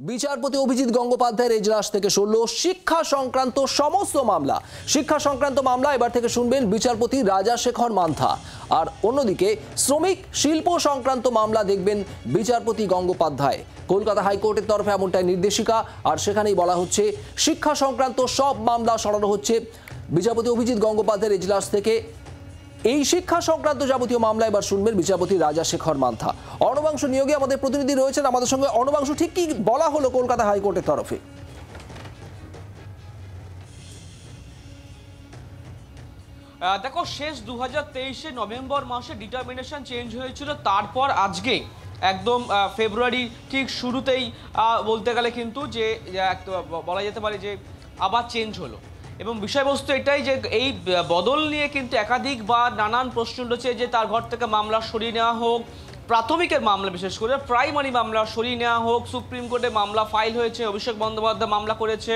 বিচারপতি অভিজিৎ গঙ্গোপাধ্যায়ের এজলাস থেকে শুনল শিক্ষা সংক্রান্ত সমস্ত মামলা। শিক্ষা সংক্রান্ত মামলা এবার থেকে শুনবেন বিচারপতি রাজাশেখর মান্থা। আর অন্যদিকে শ্রমিক শিল্প সংক্রান্ত মামলা দেখবেন বিচারপতি গঙ্গোপাধ্যায়। কলকাতা হাইকোর্টের তরফে এমনটাই নির্দেশিকা, আর সেখানেই বলা হচ্ছে শিক্ষা সংক্রান্ত সব মামলা সরানো হচ্ছে বিচারপতি অভিজিৎ গঙ্গোপাধ্যায়ের এজলাস থেকে। এই শিক্ষা সংক্রান্ত যাবতীয় মামলা এবার শুনবেন বিচারপতি রাজাশেখর মান্থা। অর্ণবাংশু নিয়োগে আমাদের প্রতিনিধি রয়েছেন আমাদের সঙ্গে। অর্ণবাংশু, ঠিক কি বলা হলো কলকাতা হাইকোর্টের তরফে? দেখো, শেষ 2023 নভেম্বর মাসে ডিটারমিনেশন চেঞ্জ হয়েছিল। তারপর আজকে একদম ফেব্রুয়ারি ঠিক শুরুতেই বলতে গেলে কিন্তু যে বলা যেতে পারে যে আবার চেঞ্জ হলো। এবং বিষয়বস্তু এটাই যে এই বদল নিয়ে কিন্তু একাধিক বা নানান প্রশ্ন রয়েছে যে তার ঘর থেকে মামলা সরিয়ে নেওয়া হোক, প্রাথমিকের মামলা বিশেষ করে প্রাইমারি মামলা সরিয়ে নেওয়া হোক। সুপ্রিম কোর্টে মামলা ফাইল হয়েছে, অভিষেক বন্দ্যোপাধ্যায় মামলা করেছে,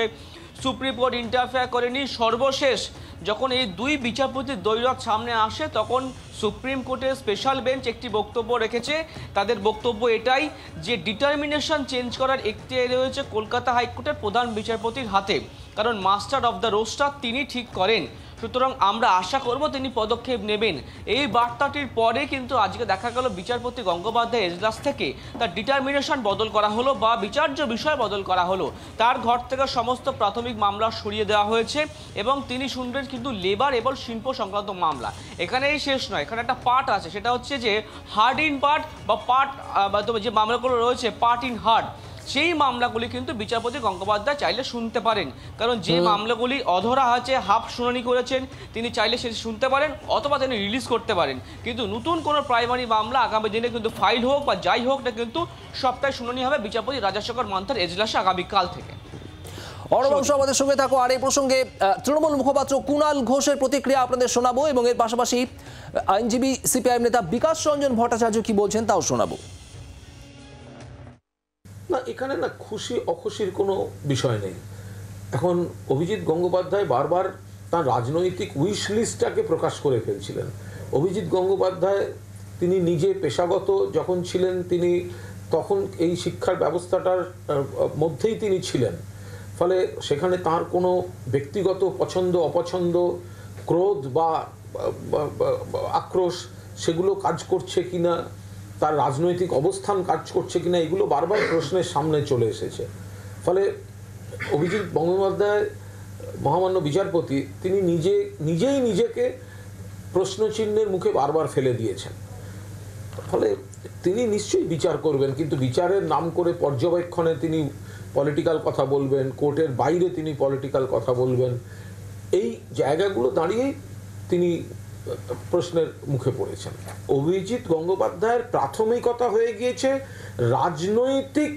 সুপ্রিম কোর্ট ইন্টারফেয়ার করেনি। সর্বশেষ যখন এই দুই বিচারপতির দ্বৈরথ সামনে আসে তখন সুপ্রিম কোর্টের স্পেশাল বেঞ্চ একটি বক্তব্য রেখেছে। তাদের বক্তব্য এটাই যে ডিটারমিনেশন চেঞ্জ করার এখতিয়ার রয়েছে কলকাতা হাইকোর্টের প্রধান বিচারপতির হাতে, কারণ মাস্টার অফ দ্য রোস্টার তিনি ঠিক করেন। সুতরাং আমরা আশা করব তিনি পদক্ষেপ নেবেন। এই বার্তাটির পরে কিন্তু আজকে দেখা গেল বিচারপতি গঙ্গোপাধ্যায় এজলাস থেকে তার ডিটারমিনেশন বদল করা হলো বা বিচার্য বিষয় বদল করা হলো। তার ঘর থেকে সমস্ত প্রাথমিক মামলা সরিয়ে দেওয়া হয়েছে এবং তিনি শুনবেন কিন্তু লেবার এবং শিল্প সংক্রান্ত মামলা। এখানেই শেষ নয়, এখানে একটা পার্ট আছে, সেটা হচ্ছে যে হার্ড ইন পার্ট বা পার্ট যে মামলাগুলো রয়েছে পার্ট ইন হার্ড, সেই মামলাগুলি কিন্তু বিচারপতি গঙ্গোপাধ্যায় চাইলে শুনতে পারেন। কারণ যে মামলাগুলি অধরা আছে, হাফ শুনানি করেছেন, তিনি চাইলে সেটি শুনতে পারেন অথবা তিনি রিলিজ করতে পারেন। কিন্তু নতুন কোনো প্রাইমারি মামলা আগামী দিনে কিন্তু ফাইল হোক বা যাই হোক না, কিন্তু সপ্তাহে শুনানি হবে বিচারপতি রাজাশেখর মান্থার এজলাসে আগামীকাল থেকে। অর্ণবাংশু আমাদের সঙ্গে থাকো। আর এই প্রসঙ্গে তৃণমূল মুখপাত্র কুণাল ঘোষের প্রতিক্রিয়া আপনাদের শোনাবো এবং এর পাশাপাশি আইনজীবী সিপিআইএম নেতা বিকাশ রঞ্জন ভট্টাচার্য কি বলছেন তাও শোনাবো। না, এখানে না খুশি অখুশির কোনো বিষয় নেই। এখন অভিজিৎ গঙ্গোপাধ্যায় বারবার তার রাজনৈতিক উইশ লিস্টটাকে প্রকাশ করে ফেলছিলেন। অভিজিৎ গঙ্গোপাধ্যায় তিনি নিজে পেশাগত যখন ছিলেন তিনি তখন এই শিক্ষার ব্যবস্থাটার মধ্যেই তিনি ছিলেন, ফলে সেখানে তার কোনো ব্যক্তিগত পছন্দ অপছন্দ, ক্রোধ বা আক্রোশ সেগুলো কাজ করছে কিনা, তার রাজনৈতিক অবস্থান কাজ করছে কিনা, এগুলো বারবার প্রশ্নের সামনে চলে এসেছে। ফলে অভিজিৎ গঙ্গোপাধ্যায় মহামান্য বিচারপতি তিনি নিজেই নিজেকে প্রশ্নচিহ্নের মুখে বারবার ফেলে দিয়েছেন। ফলে তিনি নিশ্চয়ই বিচার করবেন, কিন্তু বিচারের নাম করে পর্যবেক্ষণে তিনি পলিটিক্যাল কথা বলবেন, কোর্টের বাইরে তিনি পলিটিক্যাল কথা বলবেন, এই জায়গাগুলো দাঁড়িয়েই তিনি প্রশ্নের মুখে পড়েছেন। অভিজিৎ গঙ্গোপাধ্যায়ের প্রাথমিকতা হয়ে গিয়েছে রাজনৈতিক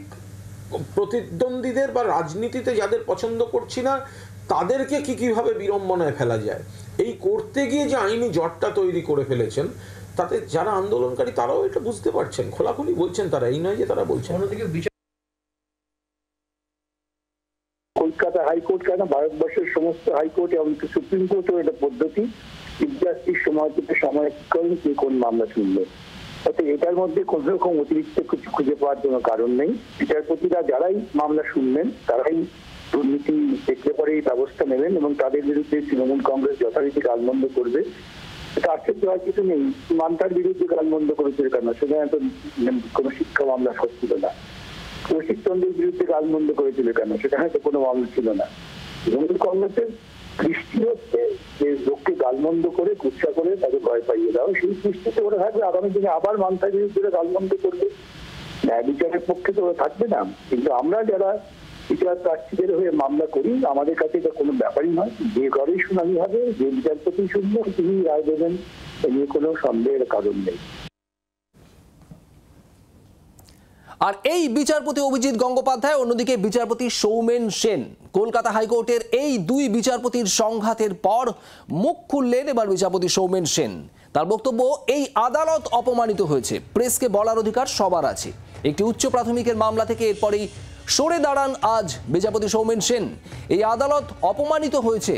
প্রতিদ্বন্দ্বীদের বা রাজনীতিতে যাদের পছন্দ করছি না তাদেরকে কিভাবে বিড়ম্বনায় ফেলা যায়, এই করতে গিয়ে যে আইনি জটটা তৈরি করে ফেলেছেন তাতে যারা আন্দোলনকারী তারাও এটা বুঝতে পারছেন, খোলাখুলি বলছেন তারা, এই নয় যে তারা বলছেন। কলকাতা হাইকোর্ট কেন, ভারতবর্ষের সমস্ত হাইকোর্ট এবং সুপ্রিম কোর্টের একটা পদ্ধতি সময় থেকে সময়করণ কে কোন মামলা শুনবে, অর্থাৎ এটার মধ্যে কোন রকম অতিরিক্ত কিছু খুঁজে পাওয়ার জন্য কারণ নেই। বিচারপতিরা যারাই মামলা শুনবেন তারাই দুর্নীতি দেখলে পরে এই ব্যবস্থা নেবেন এবং তাদের বিরুদ্ধে তৃণমূল কংগ্রেস যথারীতি গালমন্দ করবে। এটা আশ্চর্য হওয়ার কিছু নেই। মান্থার বিরুদ্ধে গালমন্দ করেছিল কেন? সেখানে তো কোনো শিক্ষা মামলা হচ্ছিল না। কৌশিক চন্দ্রের বিরুদ্ধে গালমন্দ করেছিল কেন? সেখানে তো কোনো মামলা ছিল না। তৃণমূল কংগ্রেসের দৃষ্টি হচ্ছে যে লোককে গালমন্দ করে কুৎসা করে তাকে ভয় পাইয়ে দাও, সেই দৃষ্টিতে ওরা থাকবে। আগামী দিনে আবার মান্থার বিরুদ্ধে গালমন্দ করবে, ন্যায় বিচারের পক্ষে তো ওরা থাকবে না। কিন্তু আমরা যারা বিচার প্রার্থীদের হয়ে মামলা করি আমাদের কাছে এটা কোনো ব্যাপারই নয়। যে ঘরেই শুনানি হবে, যে বিচারপতি শুনবেন তিনি রায় দেবেন, এ নিয়ে কোনো সন্দেহের কারণ নেই। আর এই বিচারপতি অভিজিৎ গঙ্গোপাধ্যায়, অন্যদিকে বিচারপতি সৌমেন সেন। কলকাতা হাইকোর্টের এই দুই বিচারপতির সংঘাতের পর মুখ খুললেন এবার বিচারপতি সৌমেন সেন। তার বক্তব্য, এই আদালত অপমানিত হয়েছে, প্রেসকে বলার অধিকার সবার আছে। একটি উচ্চ প্রাথমিকের মামলা থেকে এরপরেই সরে দাঁড়ান আজ বিচারপতি সৌমেন সেন। এই আদালত অপমানিত হয়েছে,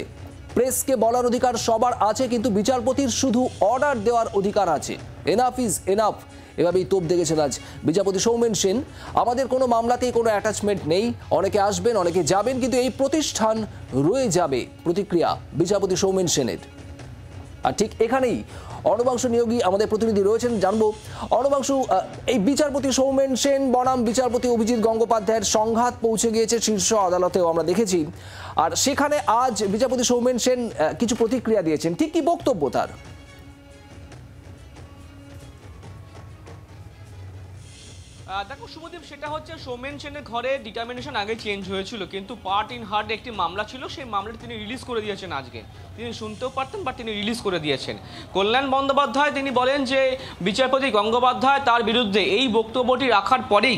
প্রেসকে বলার অধিকার সবার আছে, কিন্তু বিচারপতির শুধু অর্ডার দেওয়ার অধিকার আছে। এনাফ ইজ এনাফ, এভাবেই তোপ দেখেছেন আজ বিচারপতি সৌমেন সেন। আমাদের কোনো মামলাতেই কোনো অ্যাটাচমেন্ট নেই, অনেকে আসবেন অনেকে যাবেন, কিন্তু এই প্রতিষ্ঠান রয়ে যাবে, প্রতিক্রিয়া বিচারপতি সৌমেন সেনের। আর ঠিক এখানেই অর্ণবাংশু নিয়োগী আমাদের প্রতিনিধি রয়েছেন, জানবো অর্ণবাংশু, এই বিচারপতি সৌমেন সেন বনাম বিচারপতি অভিজিৎ গঙ্গোপাধ্যায়ের সংঘাত পৌঁছে গিয়েছে শীর্ষ আদালতেও আমরা দেখেছি, আর সেখানে আজ বিচারপতি সৌমেন সেন কিছু প্রতিক্রিয়া দিয়েছেন, ঠিক কি বক্তব্য তার? দেখো শুভদীপ, সেটা হচ্ছে সৌমেন সেনের ঘরে ডিটারমিনেশন আগে চেঞ্জ হয়েছিল, কিন্তু পার্ট ইন হার্ট একটি মামলা ছিল, সেই মামলাটি তিনি রিলিজ করে দিয়েছেন আজকে। তিনি শুনতেও পারতেন, বাট তিনি রিলিজ করে দিয়েছেন। কল্যাণ বন্দ্যোপাধ্যায় তিনি বলেন যে বিচারপতি গঙ্গোপাধ্যায় তার বিরুদ্ধে এই বক্তব্যটি রাখার পরেই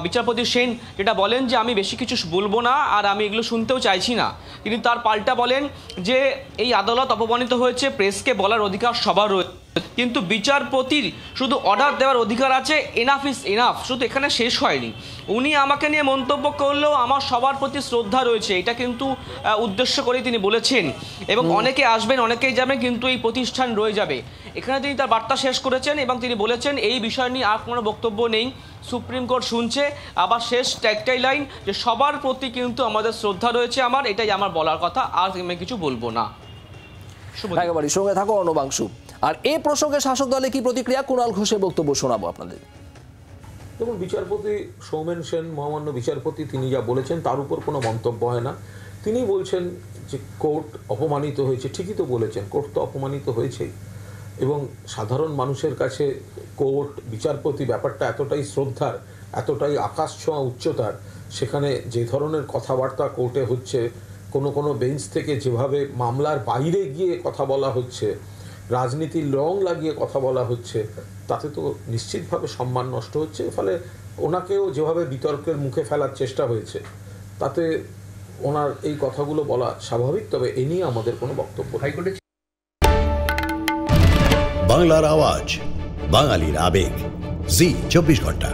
বিচারপতি সেন যেটা বলেন যে আমি বেশি কিছু বলবো না, আর আমি এগুলো শুনতেও চাইছি না। তিনি তার পাল্টা বলেন যে এই আদালত অপমানিত হয়েছে, প্রেসকে বলার অধিকার সবার রয়েছে, কিন্তু বিচারপতির শুধু অর্ডার দেওয়ার অধিকার আছে, এনাফ ইজ এনাফ। শুধু এখানে শেষ হয়নি, উনি আমাকে নিয়ে মন্তব্য করলেও আমার সবার প্রতি শ্রদ্ধা রয়েছে, এটা কিন্তু উদ্দেশ্য করেই তিনি বলেছেন। এবং অনেকে আসবেন অনেকেই যাবেন, কিন্তু এই প্রতিষ্ঠান রয়ে যাবে। এখানে তিনি তার বার্তা শেষ করেছেন এবং তিনি বলেছেন এই বিষয় নিয়ে আর কোনো বক্তব্য নেই, সুপ্রিম কোর্ট শুনছে। আবার শেষ একটাই লাইন যে সবার প্রতি কিন্তু আমাদের শ্রদ্ধা রয়েছে, আমার এটাই আমার বলার কথা, আর আমি কিছু বলবো না। একেবারে সঙ্গে থাকো অর্ণবাংশু। আর এই প্রসঙ্গে শাসক দলে কি প্রতিক্রিয়া, কুণাল ঘোষের বক্তব্য শোনাবো আপনাদের। দেখুন, বিচারপতি সৌমেন সেন মহামান্য বিচারপতি তিনি যা বলেছেন তার উপর কোনো মন্তব্য হয় না। তিনি বলছেন যে কোর্ট অপমানিত হয়েছে, ঠিকই তো বলেছেন, কোর্ট তো অপমানিত হয়েছেই, এবং সাধারণ মানুষের কাছে কোর্ট বিচারপতি ব্যাপারটা এতটাই শ্রদ্ধার, এতটাই আকাশ ছোঁয়া উচ্চতার, সেখানে যে ধরনের কথাবার্তা কোর্টে হচ্ছে, কোনো বেঞ্চ থেকে যেভাবে মামলার বাইরে গিয়ে কথা বলা হচ্ছে, রাজনীতির রং লাগিয়ে কথা বলা হচ্ছে, তাতে তো নিশ্চিতভাবে সম্মান নষ্ট হচ্ছে। ফলে ওনাকেও যেভাবে বিতর্কের মুখে ফেলার চেষ্টা হয়েছে, তাতে ওনার এই কথাগুলো বলা স্বাভাবিক, তবে এ নিয়ে আমাদের কোনো বক্তব্য নেই। বাংলার আওয়াজ, বাঙালির আবেগ, জি 24 ঘন্টা।